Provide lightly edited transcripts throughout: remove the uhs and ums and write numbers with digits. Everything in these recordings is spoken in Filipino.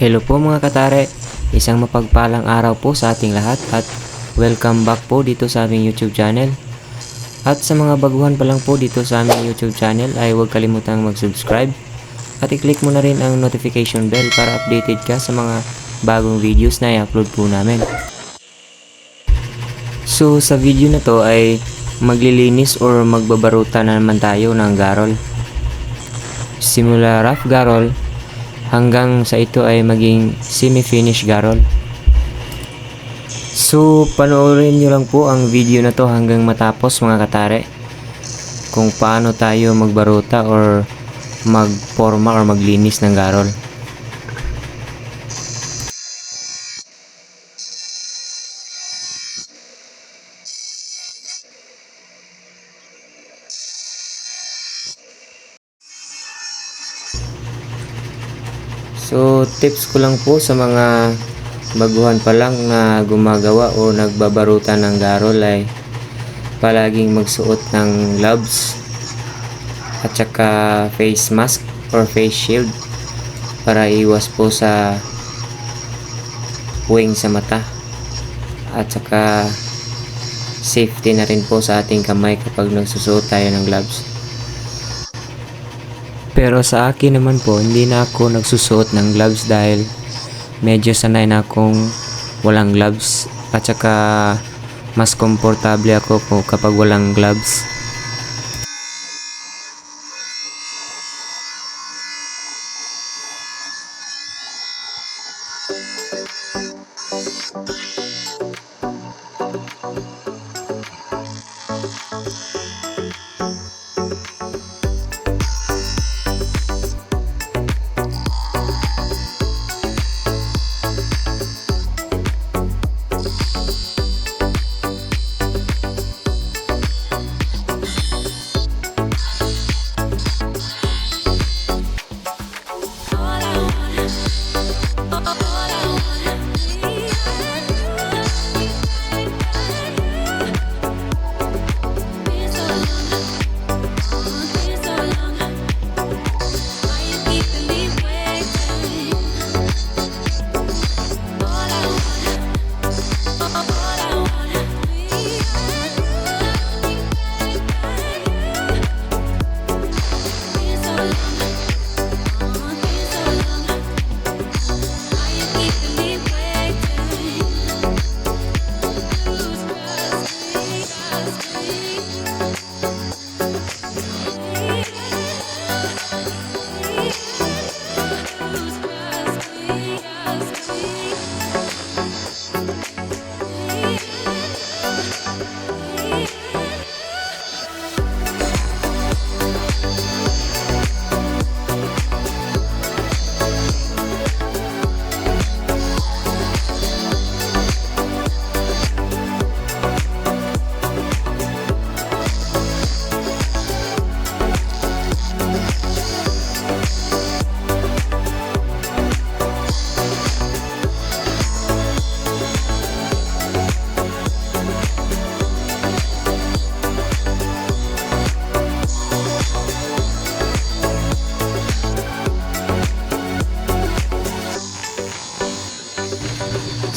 Hello po mga katare, isang mapagpalang araw po sa ating lahat at welcome back po dito sa aming YouTube channel. At sa mga baguhan pa lang po dito sa aming YouTube channel ay huwag kalimutang mag-subscribe at i-click mo na rin ang notification bell para updated ka sa mga bagong videos na i-upload po namin. So sa video na to ay maglilinis or magbabaruta na naman tayo ng garol. Simula rough garol hanggang sa ito ay maging semi-finish garol. So panoorin nyo lang po ang video na to hanggang matapos mga katare, kung paano tayo magbaruta or magporma or maglinis ng garol. So tips ko lang po sa mga baguhan pa lang na gumagawa o nagbabaruta ng garol ay palaging magsuot ng gloves at saka face mask or face shield para iwas po sa puwing sa mata, at saka safety na rin po sa ating kamay kapag nagsusuot tayo ng gloves. Pero sa akin naman po, hindi na ako nagsusuot ng gloves dahil medyo sanay na akong walang gloves, at saka mas komportable ako po kapag walang gloves.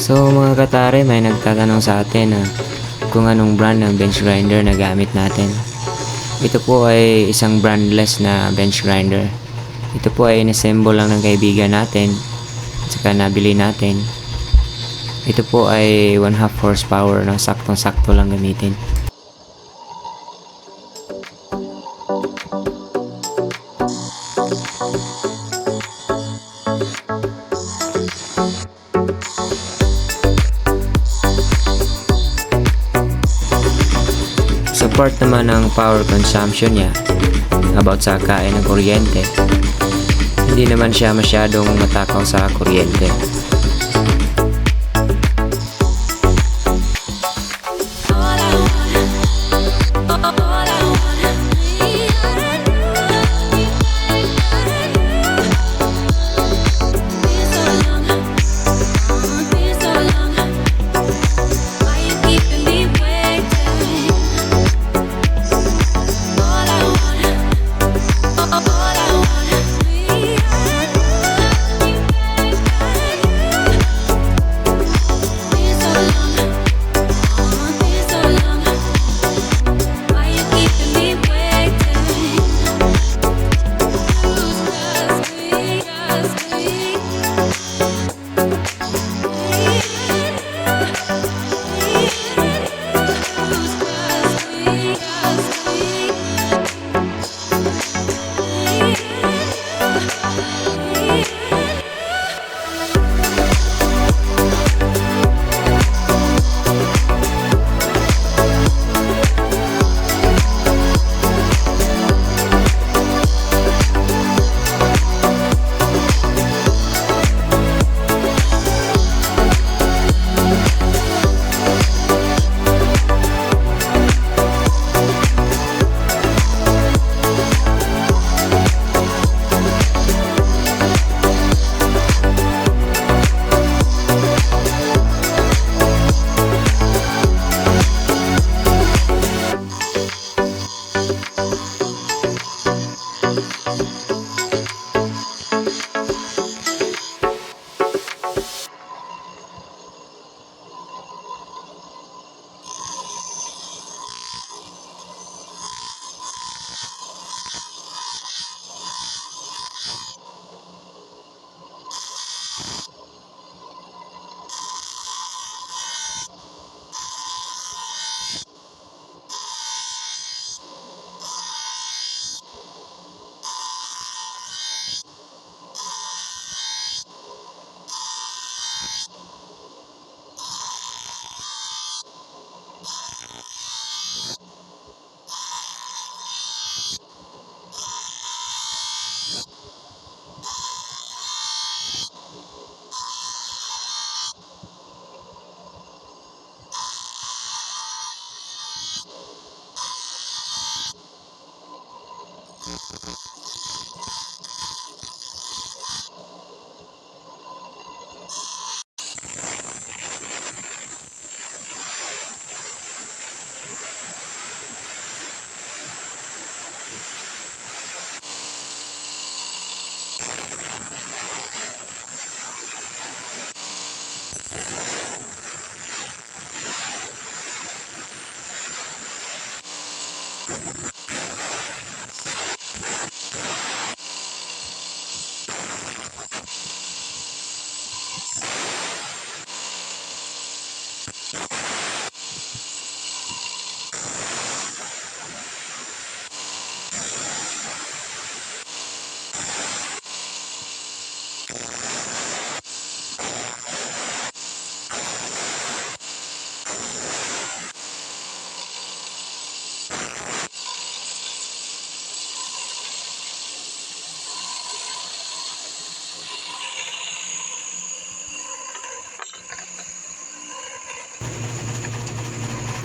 So mga katare, may nagtatanong sa atin na kung anong brand ng bench grinder na gamit natin. Ito po ay isang brandless na bench grinder. Ito po ay inassemble lang ng kaibigan natin at saka nabili natin. Ito po ay 1/2 horsepower na saktong-sakto lang gamitin. Support naman ng power consumption niya about sa kain ng kuryente. Hindi naman siya masyadong matakaw sa kuryente. All I want is we.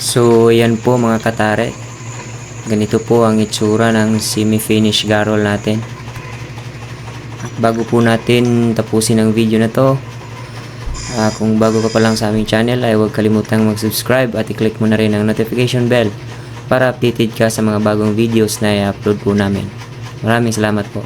So, yan po mga katare. Ganito po ang itsura ng semi-finish garol natin. At bago po natin tapusin ang video na to, kung bago ka pa lang sa aming channel ay huwag kalimutang mag-subscribe at i-click mo na rin ang notification bell para updated ka sa mga bagong videos na i-upload po namin. Maraming salamat po.